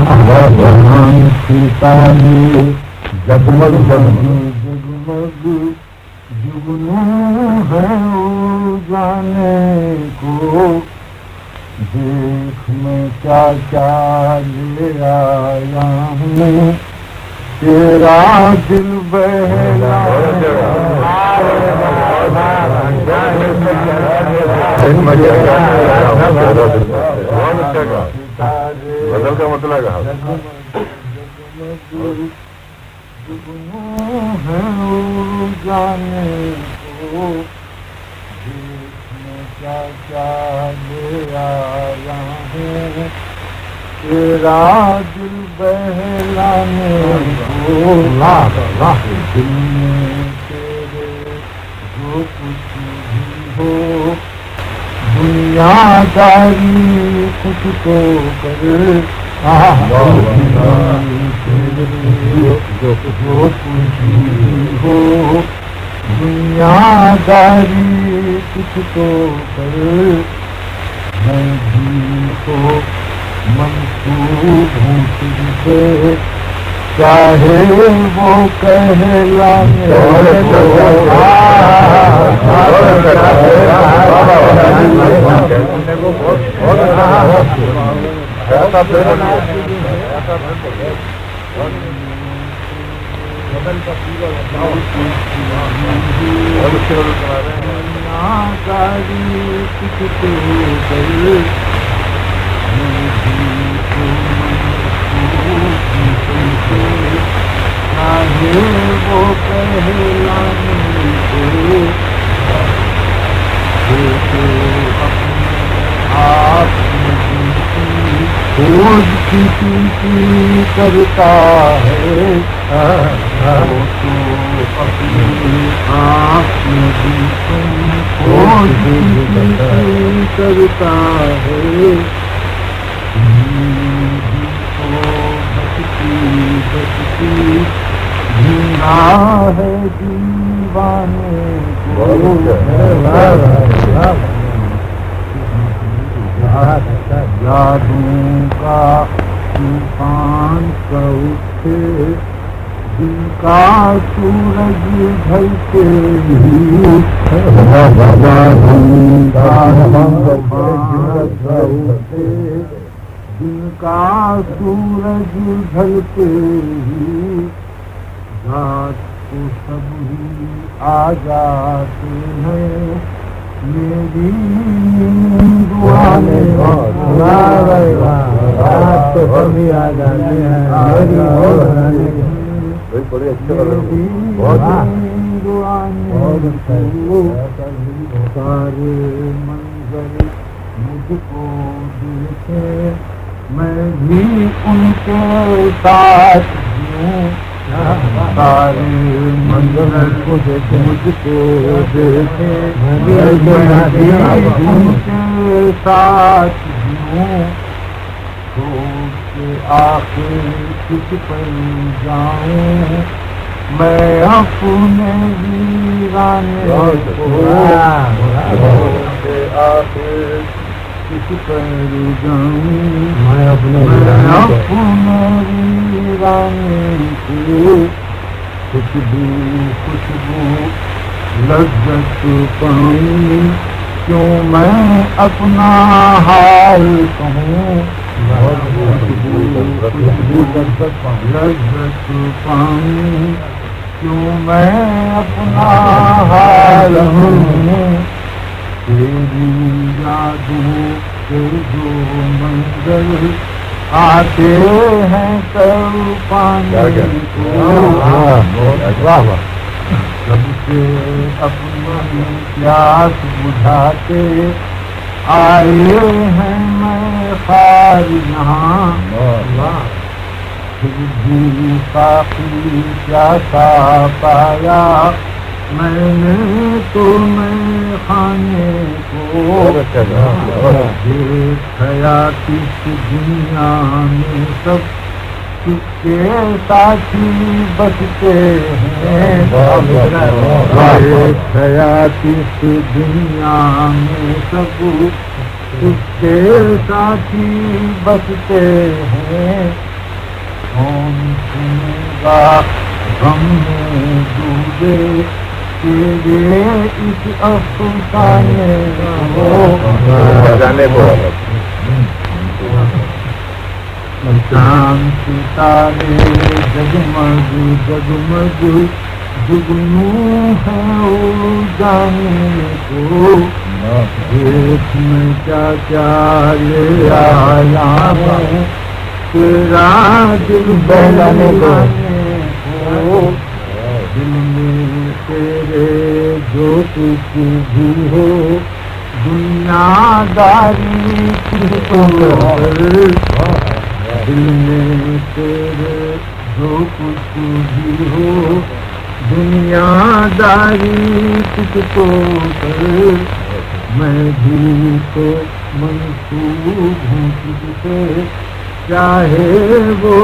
جہان پھرتا ہے جگمگ جگمگ جگنو ہے جانے کو، دیکھ میں کیا کیا لے آیا ہوں، تیرا دل بہلا بدل کا مطلب ہے جانے کو، دیکھ میں کیا کیا لے آیا ہوں، تیرا دل بہلانے کو، دل میں تیرے جو کچھ بھی ہو، دنیا داری کچھ تو کر، جو کچھ بھی ہو، دنیا داری کچھ تو کر، میں بھی تو منسوب ہوں تجھ سے، چاہے وہ کہلانے وہ کہلانے آپ کھوج کسی کرتا ہے، وہ تو اپنی آپ میں بھی کھوج کسی کرتا ہے، بچتی جینا ہے دیوانے کو، یادوں کا طوفان کا اٹھے، دل کا سورج ڈھلتے ہی، یادوں کا طوفان کا اٹھے، دل کا سورج ڈھلتے ہی، رات کو سب ہی آ جاتے ہیں، میری دعانے رات کو سب ہی آ جاتے ہیں، بڑی اچھے سارے منظر مجھ کو دیکھے، میں بھی ان کے ساتھ ہوں، سارے منظر مجھ کو دیکھے، میں بھی ان کے ساتھ ہوں، سوچ کے آخر کس پر جاؤں، میں اپنے ویرانے کو، آخر کس پر جاؤں، میں اپنے ویرانے کو، خوشبو لذت پاؤں، کیوں میں اپنا حال کہوں، لذت پاؤں، کیوں میں اپنا حال ہوں، تیری یادوں کے جو منظر آتے ہیں کر پانے کو، سب سے اپنی پیاس بجھاتے آئے ہیں میں خار یہاں، پھر بھی ساقی پیاسا پایا میں نے تو میں خانے کو، دیکھا کس دنیا میں سب کس کے ساتھی بستے ہیں، دیکھا کس دنیا میں سب کس کے ساتھی بستے ہیں، کون سنے گا غم میں ڈوبے تیرے اس افسانے جانے کو چاند ستارے جگمگ جگمگ جگنو ہے او جانے کو دیکھ میں کیا کیا لے آیا ہوں تیرا دل بہلانے کو دل میں تیرے جو کچھ بھی ہو دنیا داری کس کو دل میں تیرے جو کچھ بھی ہو دنیا داری کس کو میں بھی تو منسوب ہوں کس سے چاہے وہ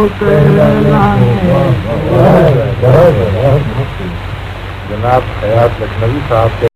جناب حیات لکھنوی صاحب کے